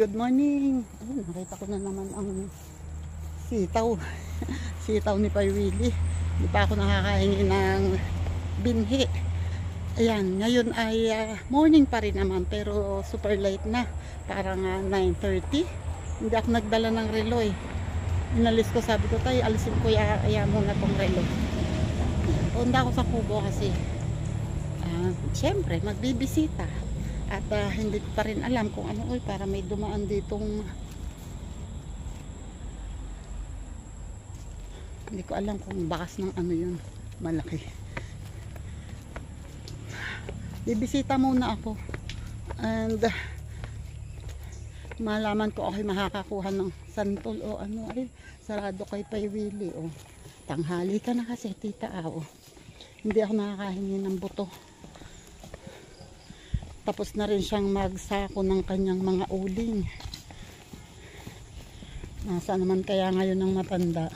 Good morning. Ayun, nakita ko na naman ang sitaw. Sitaw ni Pai Willie. Hindi pa ako nakakahingi ng binhi. Ayan, ngayon ay morning pa rin naman pero super late na. Parang 9:30. Hindi ako nagdala ng relo eh. Inalis ko, sabi ko tayo, alisin ko muna tong relo. Punta ako sa kubo kasi syempre magbibisita. At hindi ko pa rin alam kung ano, para may dumaan ditong, hindi ko alam kung bakas ng ano yun, malaki. Bibisita muna ako and malaman ko ako makakakuha ng santol o ano. Ay, sarado kay Pai Willie. Tanghali ka na kasi, tita. Hindi ako nakakahingi ng buto. Tapos na rin siyang magsako ng kanyang mga uling. Nasa naman kaya ngayon ng matanda?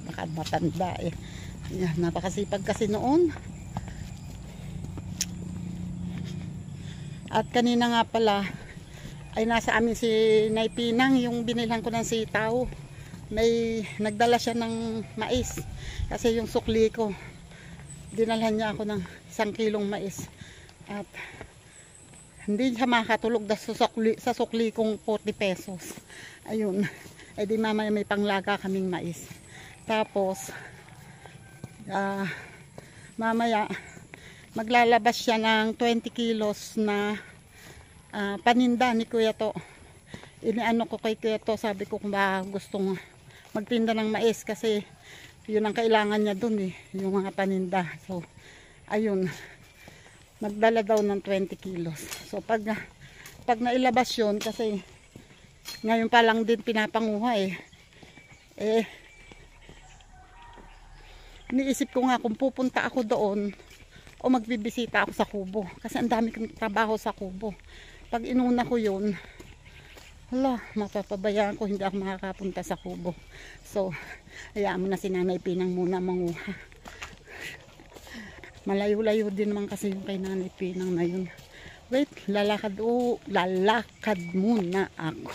Baka matanda eh. Yan, napakasipag kasi noon. At kanina nga pala ay nasa amin si Nay Pinang, yung binilhan ko ng sitaw. May nagdala siya ng mais kasi yung sukli ko, dinalhan niya ako ng 1 kilong mais. At hindi siya makatulog sa sukli kong 40 pesos. Ayun. Eh di mamaya may panglaga kaming mais. Tapos mamaya maglalabas siya ng 20 kilos na paninda ni Kuya To. Iniano ko kay Kuya To, sabi ko kung ba gustong magtinda ng mais kasi yun ang kailangan niya dun eh, yung mga paninda. So ayun, magdala daw ng 20 kilos. So pag nailabas yun, kasi ngayon pa lang din pinapanguha eh iniisip ko nga kung pupunta ako doon o magbibisita ako sa kubo kasi ang dami kong trabaho sa kubo. Pag inuna ko yun, hala, mapapabayaan ko, hindi ako makakapunta sa kubo. So hayaan mo na si Nanay Pinang muna manguha. Malayo-layo din naman kasi yung kay Nanay Pinang na yun. Wait, lalakad muna ako.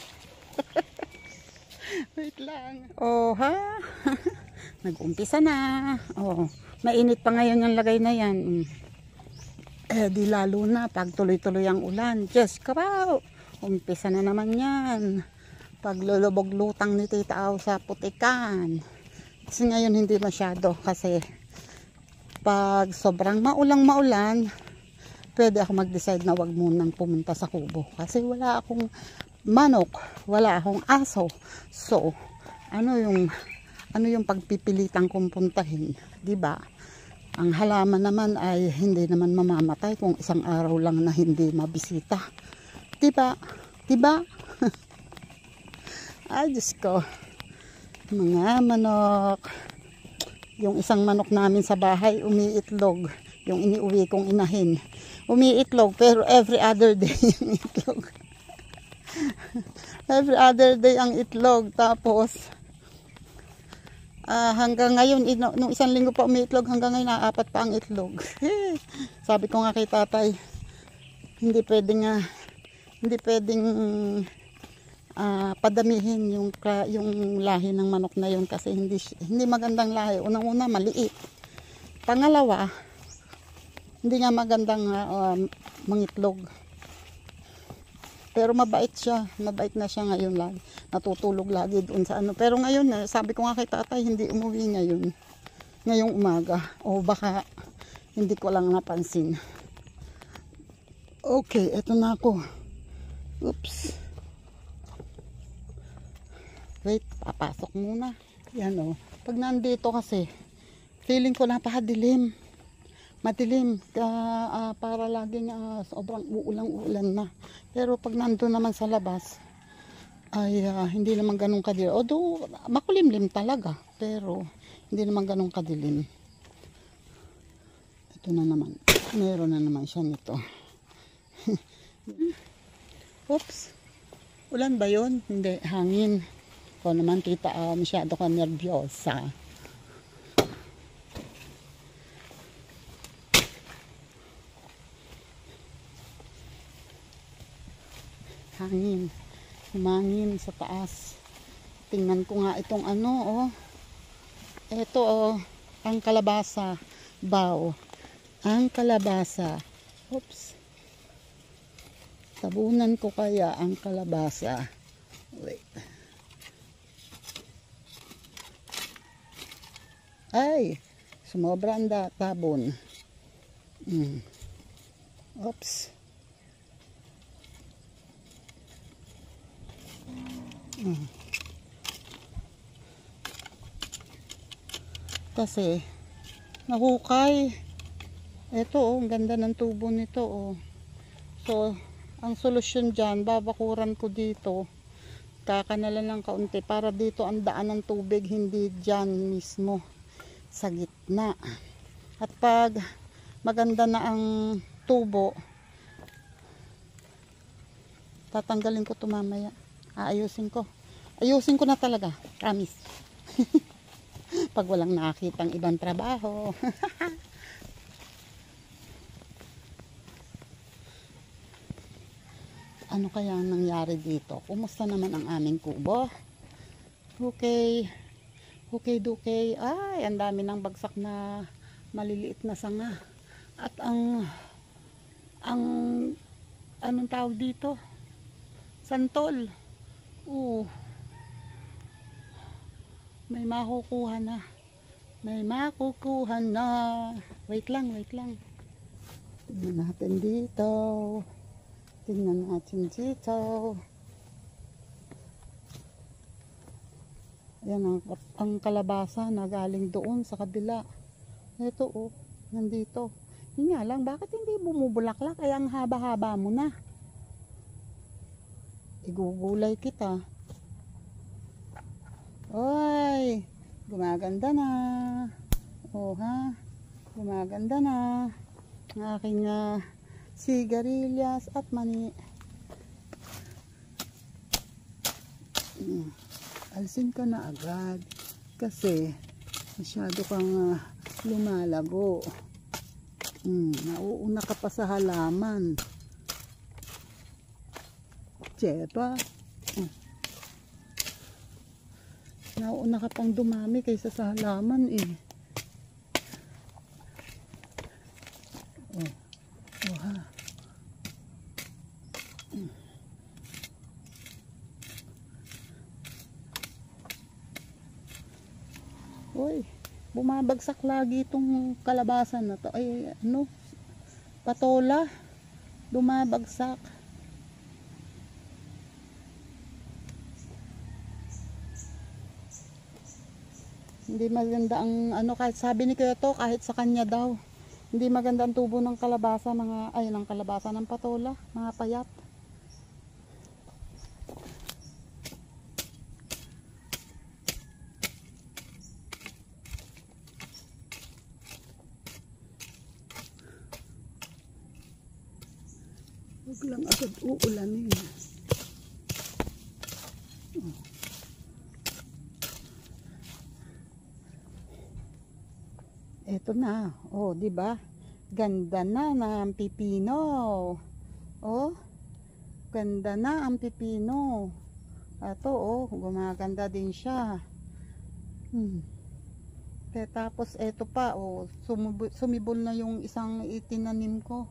Wait lang. Ha? Nag-umpisa na. Mainit pa ngayon yung lagay na yan. Di lalo na pag tuloy-tuloy ang ulan. Diyos ko pa. Umpisa na naman yan. Paglulubog lutang ni Tita Aw sa putikan. Kasi ngayon hindi masyado kasi pag sobrang maulang-maulan, pwede ako mag-decide na wag munang pumunta sa kubo. Kasi wala akong manok, wala akong aso. So, ano yung pagpipilitan kong puntahin, 'di ba? Ang halaman naman ay hindi naman mamamatay kung isang araw lang na hindi mabisita. 'Di ba? 'Di ba? Ay, Diyos ko. Mga manok. Yung isang manok namin sa bahay, umiitlog. Yung iniuwi kong inahin. Umiitlog, pero every other day yung itlog. Every other day ang itlog. Tapos, hanggang ngayon, nung 1 linggo pa umiitlog, hanggang ngayon, 4 pa ang itlog. Sabi ko nga kay tatay, hindi pwedeng padamihin yung lahi ng manok na yun kasi hindi magandang lahi. Unang-una, maliit. Pangalawa, hindi nga magandang mangitlog. Pero mabait siya. Mabait na siya ngayon lagi. Natutulog lagi doon sa ano. Pero ngayon, sabi ko nga kay tatay, hindi umuwi ngayon. Ngayong umaga. O baka hindi ko lang napansin. Okay, eto na ako. Oops. Wait, papasok muna. Yan pag nandito kasi, feeling ko napakadilim. Madilim. Para laging sobrang uulang-ulan na. Pero pag nandun naman sa labas, ay hindi naman ganun kadilim. Although, makulimlim talaga. Pero, hindi naman ganun kadilim. Ito na naman. Meron na naman siya nito. Oops. Ulan ba yun? Hindi, hangin. Ikaw naman, tita, masyado ka nervyosa. Hangin. Humangin sa taas. Tingnan ko nga itong ano, oh. Ito, oh, ang kalabasa. Bao. Ang kalabasa. Oops. Tabunan ko kaya ang kalabasa. Wait. Ay, sumobra ang tabon. Oops. Kasi nahukay. Ito, oh, ang ganda ng tubo nito, oh. So, ang solusyon dyan, babakuran ko dito. Kakanalan ng kaunti para dito ang daan ng tubig, hindi dyan mismo sa gitna. At pag maganda na ang tubo, tatanggalin ko ito mamaya. Ayusin ko na talaga, promise. Pag walang nakakitang ibang trabaho. Ano kaya ang nangyari dito? Kumusta naman ang aming kubo? Okay dukay. Ay, ang dami ng bagsak na maliliit na sanga. At ang anong tawag dito? Santol. May makukuha na. Wait lang. Tingnan natin dito. Yan ang kalabasa na galing doon sa kabila. Ito, oh, nandito. Yun nga lang, bakit hindi bumubulaklak? Kaya ang haba-haba mo na. Igugulay kita. Oy, gumaganda na. Oh, ha? Gumaganda na. Ang aking sigarilyas at mani. Alisin ka na agad kasi masyado kang lumalago. Nauuna ka pa sa halaman. Diba? Nauuna ka pang dumami kaysa sa halaman eh. Ha. Uy, bumabagsak lagi itong kalabasan na to. Ay, ano? Patola. Bumabagsak. Hindi maganda ang ano, kahit sabi ni Kuya to, kahit sa kanya daw. Hindi maganda ang tubo ng kalabasa, ng kalabasa ng patola, mga payat. Huwag lang agad uulanin. Eto na. Oh, di ba? Ganda na ng pipino. Oh. Ganda na ang pipino. Ito, oh, gumaganda din siya. Tapos eto pa, oh, sumibol na yung isang itinanim ko.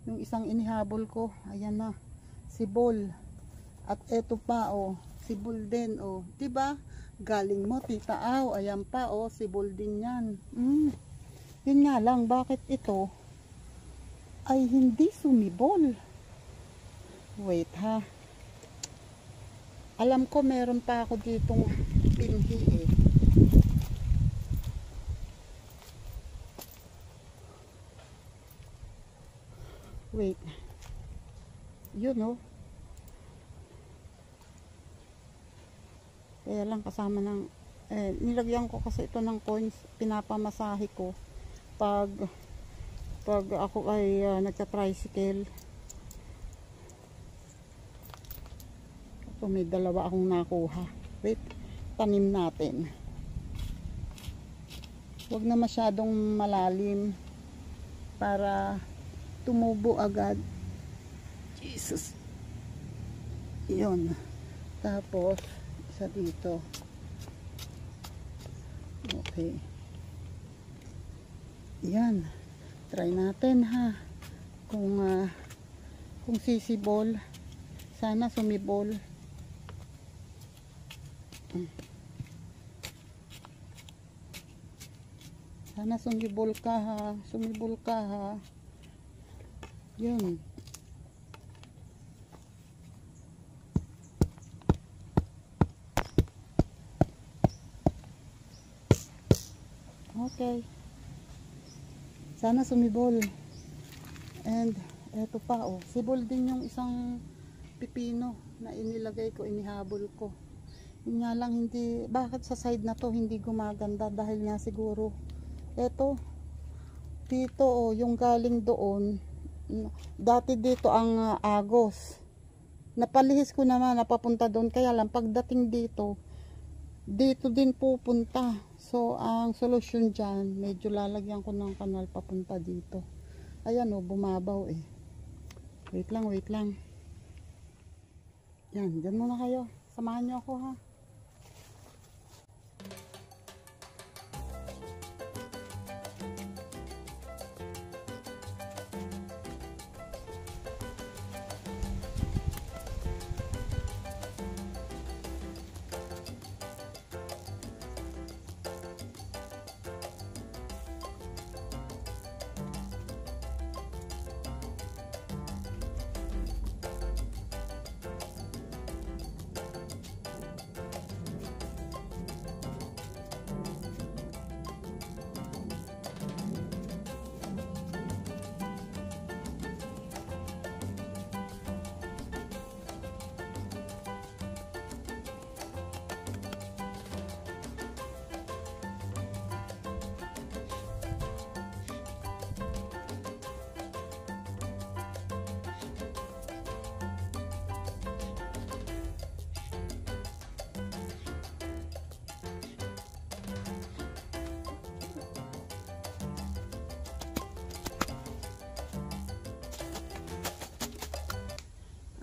Yung isang inihabol ko, ayan na, sibol. At eto pa, oh, sibol din, oh. Diba? Galing mo, tita Aw, ayan pa, oh, sibol din yan. Yun nga lang, bakit ito ay hindi sumibol? Wait, ha. Alam ko meron pa ako ditong pinhi, eh. Wait. Yun, oh. Kaya lang kasama ng nilagyan ko kasi ito ng coins, pinapamasahe ko pag ako ay nagta-tricycle. Ito, may dalawa akong nakuha. Wait, tanim natin. Huwag na masyadong malalim para tumubo agad. Jesus. Yun. Tapos, isa dito. Okay. Yan. Try natin ha. Kung sisibol. Sana sumibol. Sana sumibol ka ha. Sumibol ka ha. Yun. Okay. Sana sumibol. And eto pa oh, sibol din yung isang pipino na inilagay ko, inihabol ko. Yun nga lang hindi, bakit sa side na to hindi gumaganda dahil nga siguro eto dito oh, yung galing doon dati dito ang agos. Napalihis ko naman, napapunta doon, kaya lang pagdating dito din pupunta. So ang solusyon dyan, medyo lalagyan ko ng kanal papunta dito. Ayan o, bumabaw eh. Wait lang. Yan, dyan muna kayo. Samahan nyo ako ha.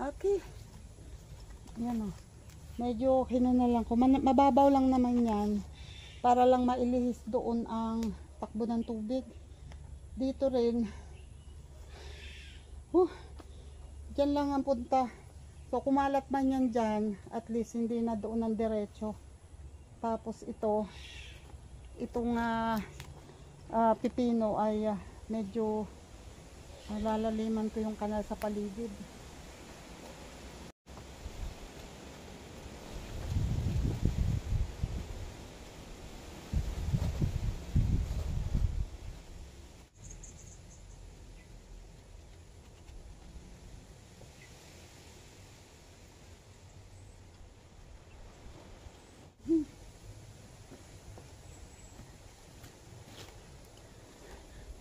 Okay. Yan o. Medyo hinuna lang ko. Mababaw lang naman yan. Para lang mailihis doon ang takbo ng tubig. Dito rin. Diyan lang ang punta. So kumalat man yan dyan. At least hindi na doon ang diretso. Tapos itong pipino ay medyo lalaliman ko yung kanal sa paligid.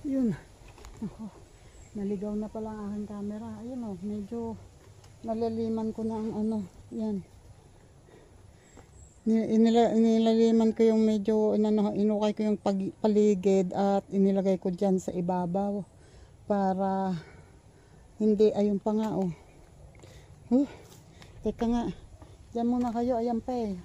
Yun. Naligaw na pala ang aking camera. Ayun o, medyo nalaliman ko na ang yan. Nilaliman ko yung medyo, inukay ko yung paligid at inilagay ko dyan sa ibabaw. Para hindi, ayun pa nga o. Teka nga. Dyan muna kayo, ayan pa eh.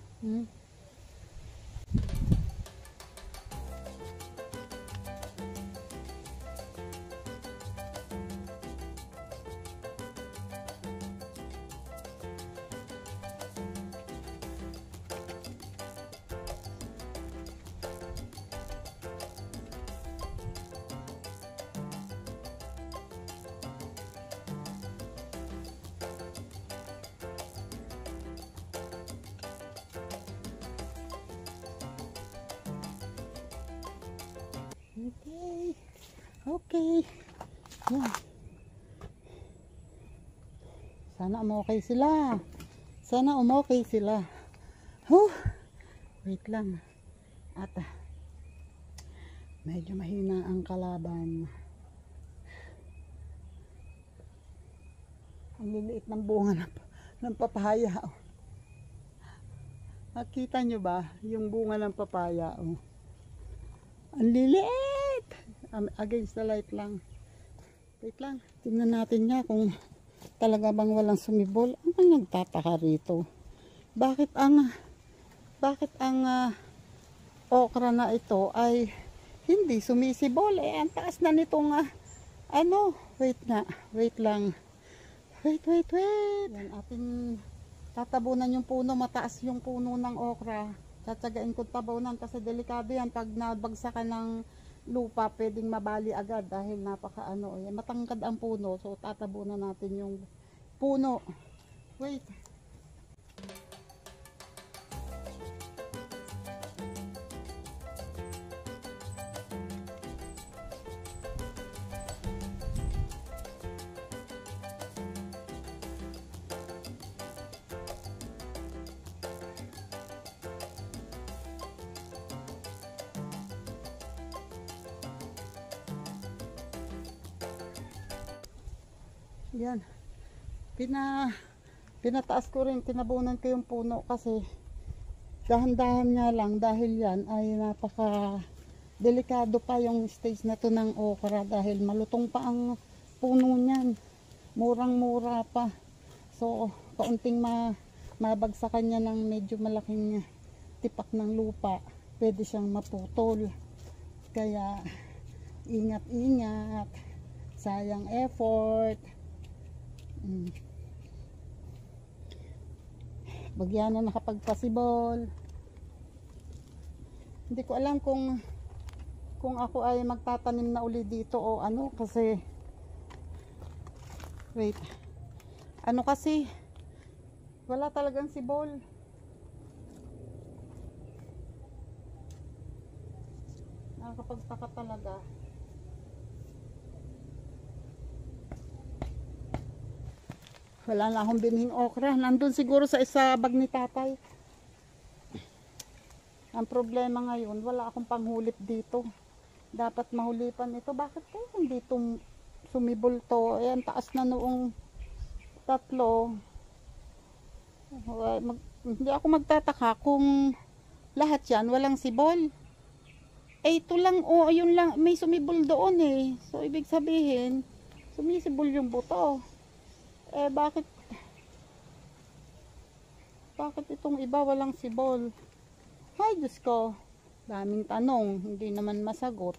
Okay. Yan. Sana umokay sila. Wait lang. At medyo mahina ang kalaban. Ang liliit ng bunga ng papaya. Nakita nyo ba yung bunga ng papaya? Ang liliit! Against the light lang. Wait lang. Tingnan natin niya kung talaga bang walang sumibol. Ano bang nagtataka rito? bakit ang okra na ito ay hindi sumisibol. Ang taas na nitong wait lang. Wait. Yan, ating tatabunan yung puno. Mataas yung puno ng okra. Tsatsagain ko tabunan kasi delikado yan. Pag nabagsakan ng lupa, pwedeng mabali agad dahil matangkad ang puno. So tatabunan natin yung puno. Wait. Yan. Pinataas ko rin, tinabunan ko yung puno kasi dahan-dahan nga lang dahil yan ay napaka delikado pa yung stage na to ng okra dahil malutong pa ang puno niyan. Murang-mura pa. So, kaunting mabagsakan niya ng medyo malaking tipak ng lupa, pwede siyang maputol. Kaya, ingat-ingat. Sayang effort. Bagyan na nakapagpasibol. Hindi ko alam kung ako ay magtatanim na uli dito o ano kasi kasi wala talagang sibol. Nakakapagtaka talaga. Wala na akong binhing okra. Nandun siguro sa isa bag ni tatay. Ang problema ngayon, wala akong panghulip dito. Dapat mahulipan ito. Bakit kayo hindi sumibol to? Ayan, taas na noong 3. Hindi ako magtataka kung lahat yan walang sibol. Ito lang, yun lang. May sumibol doon So, ibig sabihin, sumisibol yung buto. Bakit itong iba walang sibol? Ay, Diyos ko. Daming tanong. Hindi naman masagot.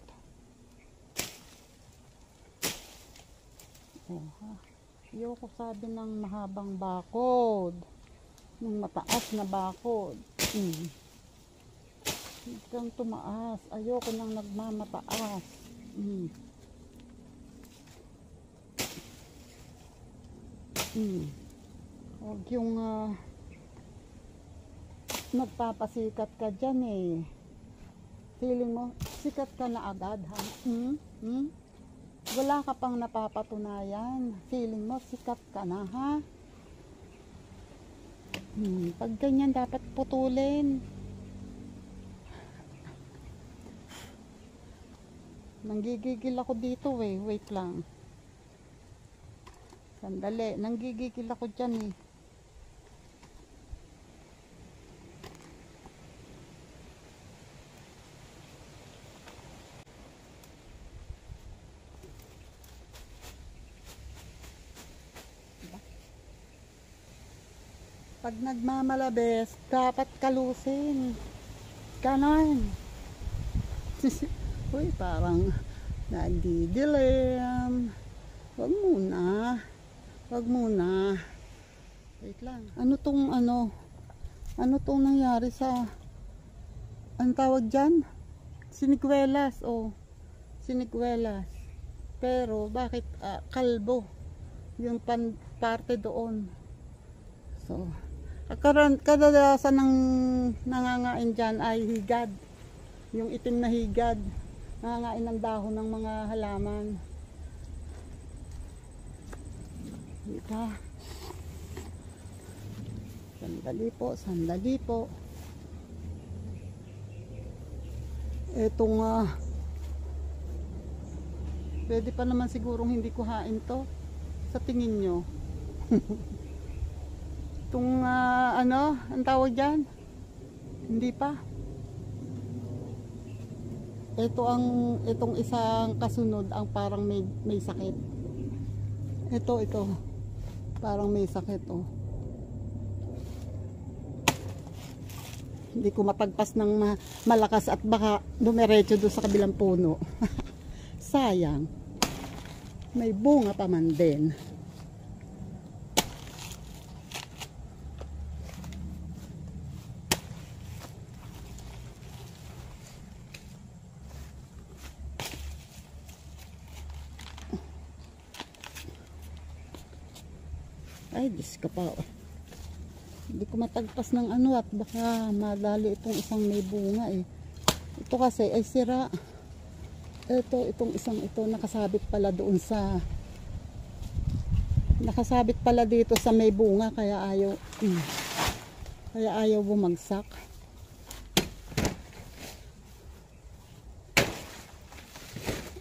Ayoko sabi ng mahabang bakod. Ng mataas na bakod. Hanggang tumaas. Ayoko nang nagmamataas. Huwag yung magpapasikat ka dyan feeling mo sikat ka na agad wala ka pang napapatunayan, feeling mo sikat ka na pag ganyan dapat putulin. Nanggigigil ako dito wait lang. Sandali, nanggigigil ako dyan Pag nagmamalabes, dapat kalusin. Ganon. Uy, parang nagdidilim. Wag muna. Wait lang. Ano tong nangyari sa ang tawag dyan? Siniguelas. Siniguelas. Pero bakit kalbo yung parte doon? So, kadalasan ng nangangain dyan ay higad. Yung itim na higad. Nangangain ng dahon ng mga halaman. Sandali po. Etong pwede pa naman sigurong hindi ko hain to sa tingin nyo. Itong ang tawag dyan, hindi pa. Itong isang kasunod ang parang may sakit. Ito parang may sakit Hindi ko mapagpas ng malakas at baka dumiretso doon sa kabilang puno. Sayang. May bunga pa man din. Ay, Diyos ka pa. Hindi ko matagpas ng ano at baka madali itong isang may bunga eh. Ito kasi ay sira. Itong isang ito nakasabit pala doon sa nakasabit pala dito sa may bunga kaya ayaw bumagsak.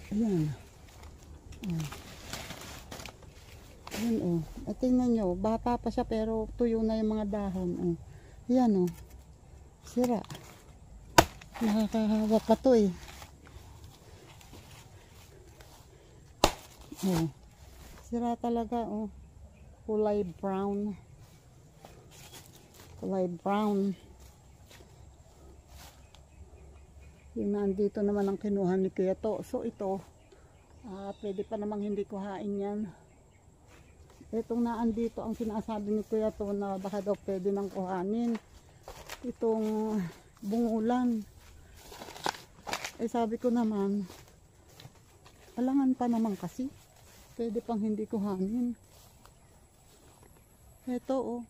Ayan. Ayan oh. At tingnan nyo, bata pa siya pero tuyo na yung mga dahon. Oh. Ayan oh. Sira. Nakakahawa pa to eh. Oh. Sira talaga oh. Kulay brown. Kulay brown. Yung nandito naman ang kinuha ni Kuya to. So ito, pwede pa namang hindi kuhain yan. Itong naandito ang sinasabi ni Kuya to na baka daw pwede nang kuhanin. Itong bungulan. Eh sabi ko naman, alangan pa naman kasi. Pwede pang hindi kuhanin. Ito oh.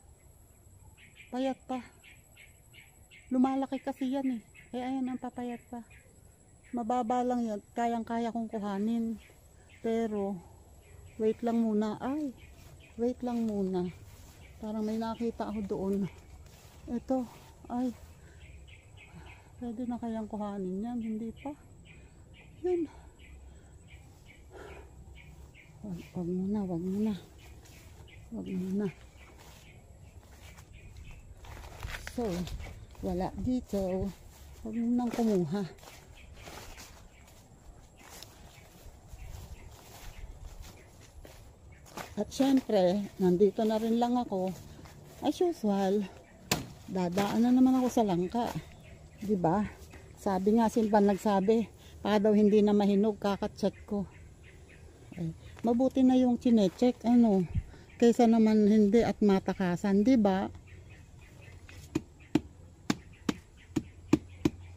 Payat pa. Lumalaki kasi yan eh. Eh ayan ang papayat pa. Mababa lang yan. Kayang-kaya kong kuhanin. Pero, wait lang muna. Ay, wait lang muna. Parang may nakita ako doon. Ito, ay. Pwede na kayang kuhanin yan. Hindi pa. Yun. Wag muna, wag muna. Wag muna. So, wala dito. Huwag mo nang kumuha. At syempre, nandito na rin lang ako. As usual, dadaan na naman ako sa langka. Diba? Sabi nga, Simpan nagsabi, para daw hindi na mahinog, kakacheck ko. Eh, mabuti na yung chinecheck, ano, kaysa naman hindi at matakasan, diba?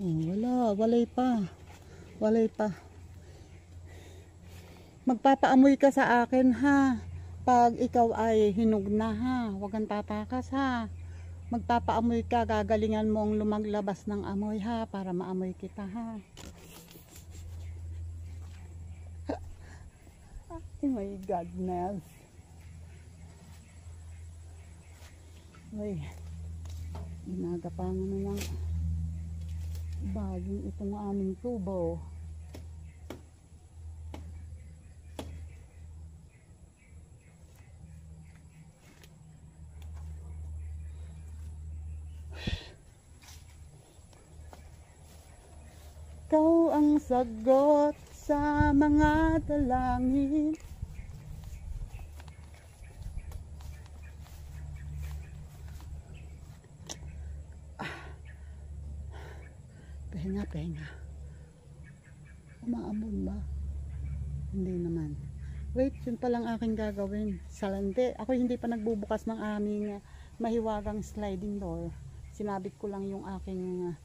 Oh, walay pa. Walay pa. Magpapaamoy ka sa akin ha. Pag ikaw ay hinog na ha. Huwag kang tatakas ha. Magpapaamoy ka, gagalingan mong lumaglabas ng amoy ha. Para maamoy kita ha. Oh my goodness. Uy. Ginagapangan na lang. Baging itong aming tubo. Ikaw ang sagot sa mga dalangin. Pahinga. Umaambon ba? Hindi naman. Wait, yun palang aking gagawin. Salante. Ako hindi pa nagbubukas ng aming mahiwagang sliding door. Sinabit ko lang yung aking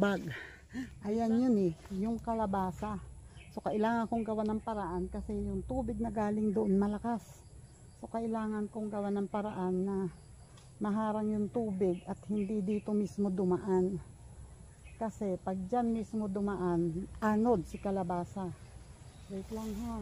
bag. Ayan yun eh. Yung kalabasa. So kailangan kong gawa ng paraan kasi yung tubig na galing doon malakas. So kailangan kong gawa ng paraan na maharang yung tubig at hindi dito mismo dumaan. Kasi pag dyan mismo dumaan, anod si kalabasa. Wait lang ha.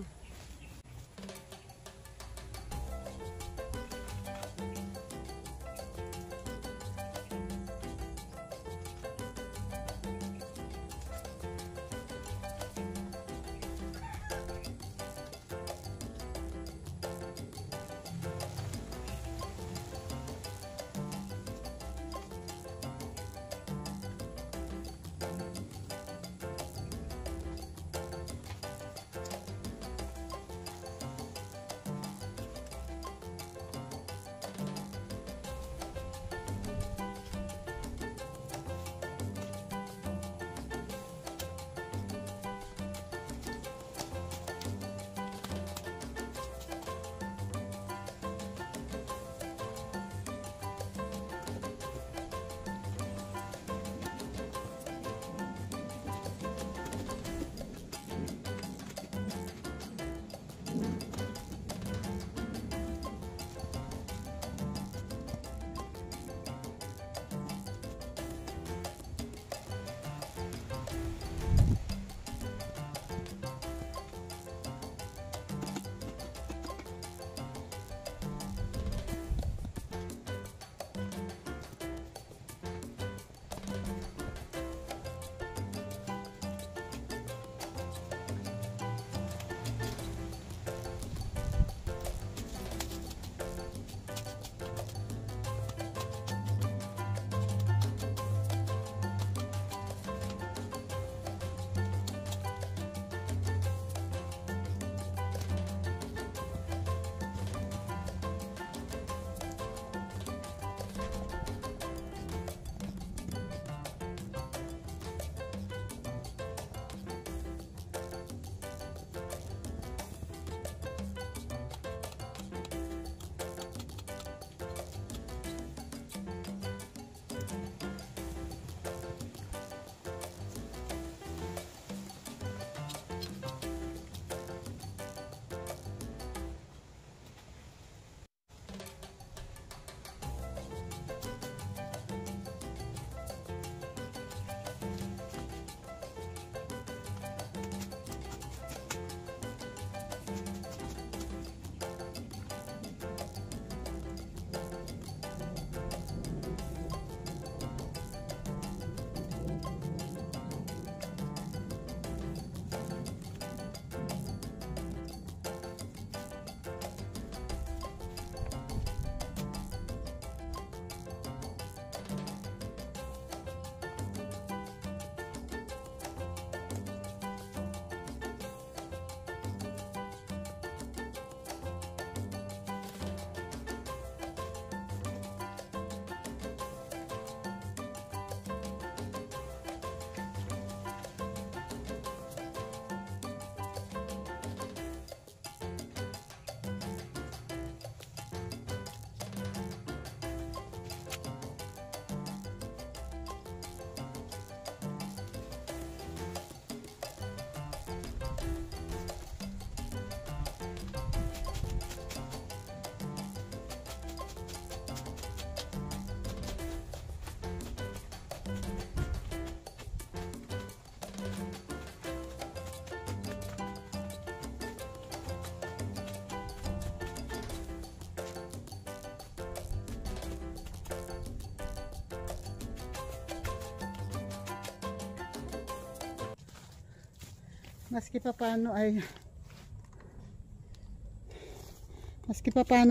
Maski pa paano ay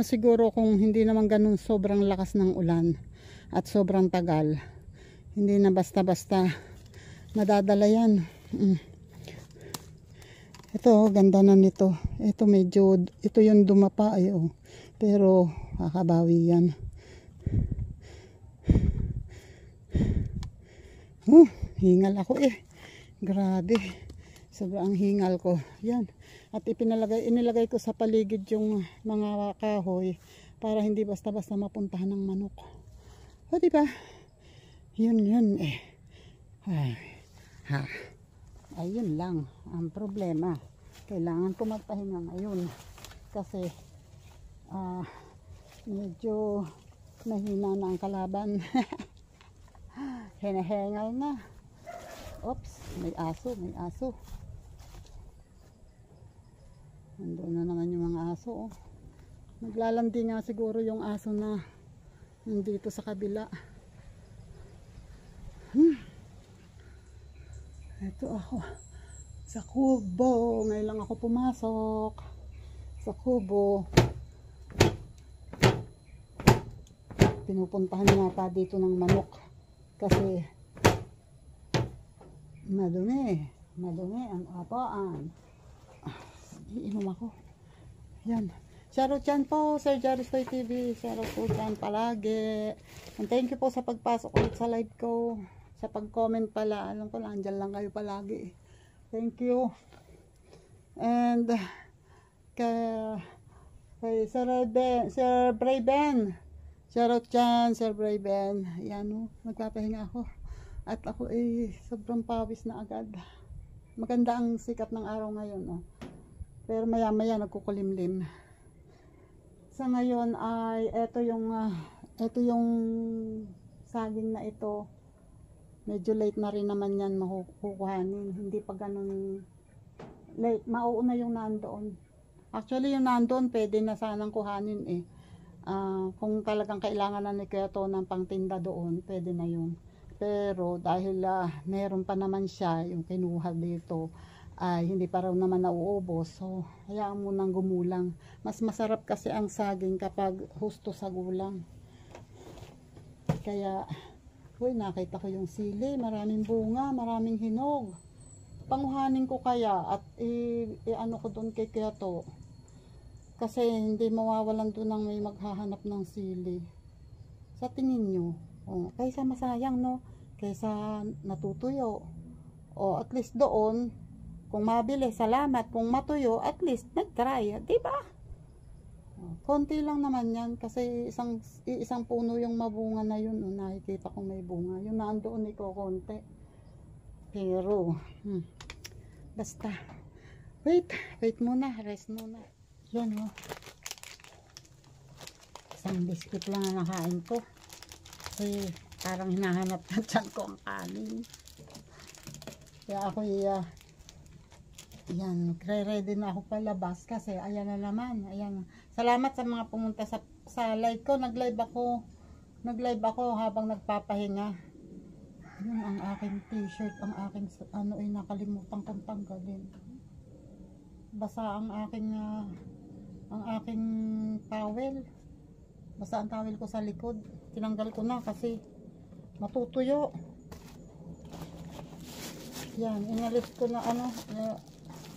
siguro kung hindi naman ganun sobrang lakas ng ulan at sobrang tagal, hindi na basta-basta madadala yan. Ito, ganda na nito. Ito medyo, ito yung dumapa ay oh. Pero kakabawi yan. Hingal ako eh. Grabe. Sobrang hingal ko. Yan. At inilagay ko sa paligid yung mga kahoy para hindi basta-basta mapuntahan ng manok. O diba? Yun eh. Ayun lang ang problema. Kailangan ko magpahinga ngayon. Kasi medyo mahina na ang kalaban. Hinahengal na. Oops, may aso. Nandun na naman yung mga aso. Oh. Naglalandi nga siguro yung aso na nandito sa kabila. Ito ako sa kubo. Ngayon lang ako pumasok sa kubo. Pinupuntahan yata dito ng manok kasi madumi ang apaan. Iinom ako. Yan. Shoutout dyan po, Sir Jaristoy TV. Shoutout po dyan palagi. And thank you po sa pagpasok ulit sa live ko. Sa pag-comment pala. Alam ko lang, dyan lang kayo palagi. Thank you. And kay Sir Brayben. Shoutout dyan, Sir Brayben. Yan o, nagpapahinga ako. At ako sobrang pawis na agad. Maganda ang sikat ng araw ngayon. Oh. Pero maya maya nagkukulimlim. Sa ngayon ay ito yung saging na ito. Medyo late na rin naman yan makukuhanin. Hindi pa ganun late. Mauuna yung nandoon. Actually yung nandoon pwede na sanang kuhanin eh. Kung talagang kailangan na ni Kuya To ng pangtinda doon, pwede na yun. Pero dahil meron pa naman siya yung kinuha dito, ay hindi pa raw naman nauubos. So, hayaan mo nang gumulang. Mas masarap kasi ang saging kapag husto sa gulang. Kaya, nakita ko yung sili. Maraming bunga, maraming hinog. Panguhanin ko kaya at ano ko doon kay Kuya To. Kasi hindi mawawalan doon ng may maghahanap ng sili. Sa tingin nyo, kaysa masayang no, kaysa natutuyo. At least doon, kung mabili, salamat. Kung matuyo, at least nag-try. Diba? Konti lang naman yan. Kasi isang puno yung mabunga na yun. Nakikita ko may bunga. Yung nandoon iko konti. Pero, basta. Wait muna. Rest muna. Yan o. Isang biscuit lang na nakain ko. Kasi parang hinahanap na dyan ko ang kanin. Kaya ako yan, ready na ako palabas kasi ayan na naman, ayan. Salamat sa mga pumunta sa live ko. Nag-live ako habang nagpapahinga. Yun ang aking t-shirt, ang aking nakalimutan kong tanggalin. Basa ang aking towel. Basa ang towel ko sa likod. Tinanggal ko na kasi matutuyo. Yan, inalis ko na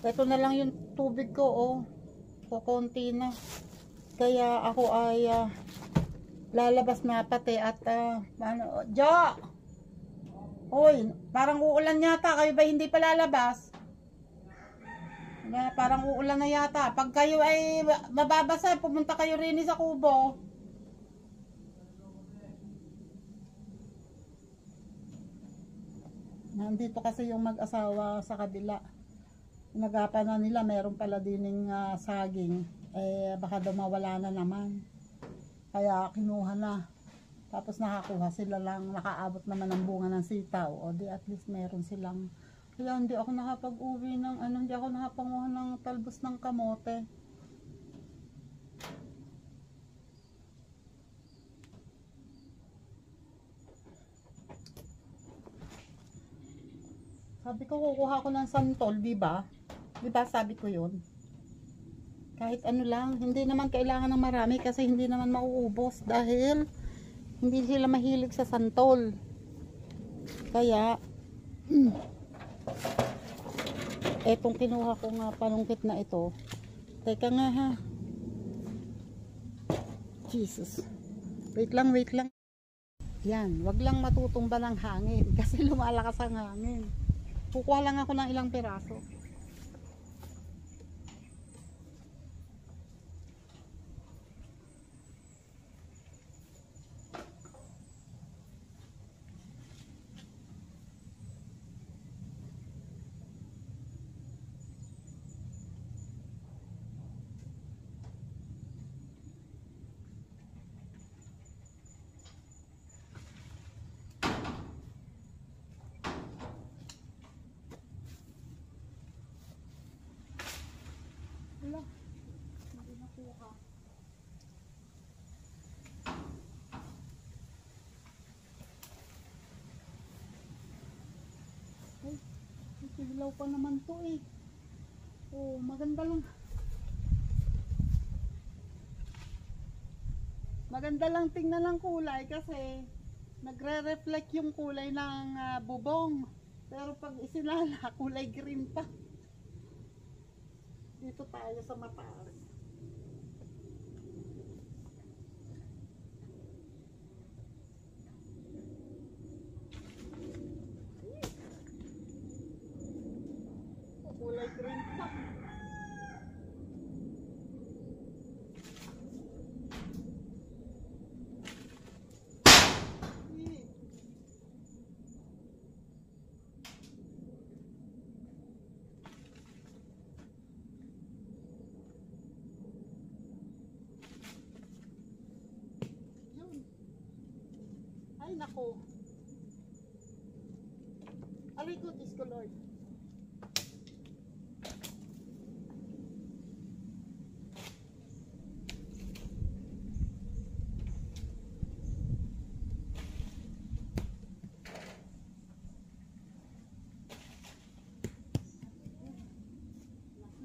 ito na lang yung tubig ko, kukunti na. Kaya ako ay lalabas na pati at Jo! Hoy, parang uulan yata. Kayo ba hindi pa lalabas? Parang uulan na yata. Pag kayo ay mababasa, pumunta kayo rin sa kubo. Nandito kasi yung mag-asawa sa kabila. Nagapan na nila, meron pala dining saging. Baka daw mawala na naman. Kaya kinuha na. Tapos nakakuha sila lang, nakaabot naman ng bunga ng sitaw. O di at least meron silang. Kaya hindi ako nakapag-uwi ng hindi ako nakapanguha ng talbos ng kamote. Sabi ko kukuha ko ng santol, di ba? Diba sabi ko yun? Kahit ano lang, hindi naman kailangan ng marami kasi hindi naman mauubos dahil hindi sila mahilig sa santol. Kaya, etong kinuha ko nga panungkit na ito. Teka nga ha. Jesus. Wait lang, wait lang. Yan, wag lang matutumba ng hangin kasi lumalakas ang hangin. Kukuha lang ako ng ilang piraso. Wala, hindi nakuha. Ay, isilaw pa naman to eh. Oh, maganda lang. Maganda lang tingnan ng kulay kasi nagre-reflect yung kulay ng bubong. Pero pag isinala, kulay green pa. Dito tayo sa mataas. Kulay green pa. Ay nako. Aray ko, Diyos ko Lord.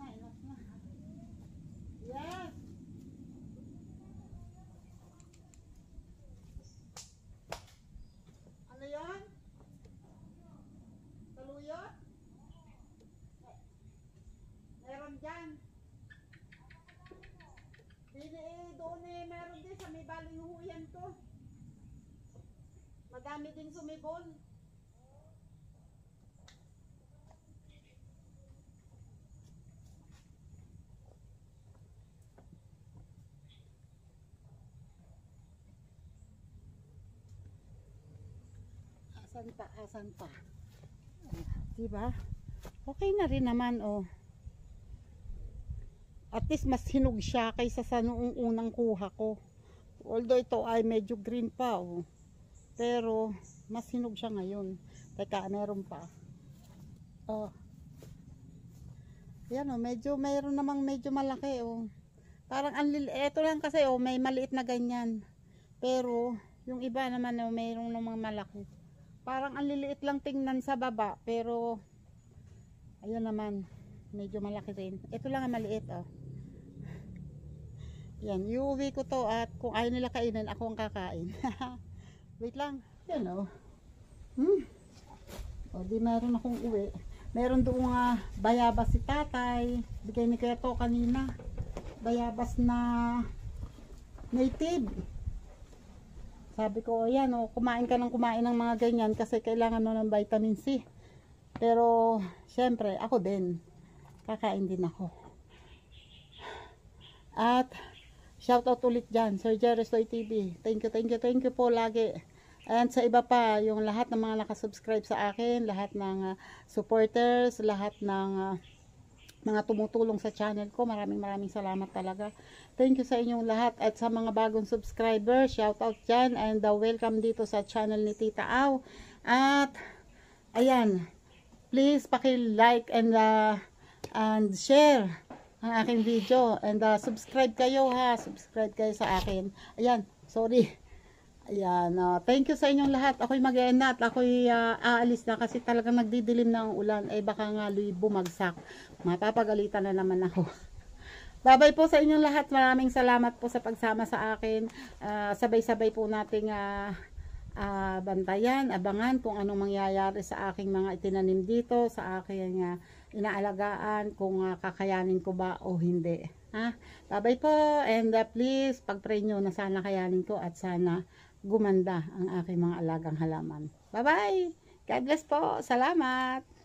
Enough na. Yes. Ano yan? Saluyot? Meron dyan. Doon meron din sa may balinghuyan ko. Madami din sumibol. Asan pa? Diba? Okay na rin naman, oh. At least mas hinog siya kaysa sa noong unang kuha ko. Although ito ay medyo green pa, oh. Pero mas hinog siya ngayon. Teka, meron pa. Oh. Yan, oh, mayroon namang medyo malaki, oh. Parang ito lang kasi, oh, may maliit na ganyan. Pero yung iba naman, oh, mayroong namang malaki. Parang ang liliit lang tingnan sa baba, pero ayun naman, medyo malaki rin. Ito lang ang maliit, oh. Yan, iuwi ko to at kung ayaw nila kainin, ako ang kakain. Wait lang. Yan, oh. O, di meron akong uwi. Meron doon bayabas si tatay. Bigay ni Kuya to kanina. Bayabas na native. Sabi ko, yan, oh, kumain ka ng mga ganyan kasi kailangan mo ng vitamin C. Pero, syempre, ako din. Kakain din ako. At, shoutout ulit dyan, Sir Jerry Stoy TV. Thank you po lagi. And sa iba pa, yung lahat ng mga nakasubscribe sa akin, lahat ng supporters, lahat ng mga tumutulong sa channel ko. Maraming salamat talaga. Thank you sa inyong lahat. At sa mga bagong subscribers, shout out dyan. And welcome dito sa channel ni Tita Au. At, ayan, please paki-like and share ang aking video. And subscribe kayo ha. Subscribe kayo sa akin. Ayan, sorry. Ayan, thank you sa inyong lahat. Ako'y mag-end na at ako'y aalis na kasi talagang nagdidilim na ang ulan. Eh baka nga bumagsak. Mapapagalitan na naman ako. Babay po sa inyong lahat. Maraming salamat po sa pagsama sa akin. Sabay-sabay po nating bantayan, abangan kung anong mangyayari sa aking mga itinanim dito, sa aking inaalagaan, kung kakayanin ko ba o hindi. Babay po, and please, pag-pray nyo na sana kayanin ko at sana gumanda ang aking mga alagang halaman. Bye-bye! God bless po! Salamat!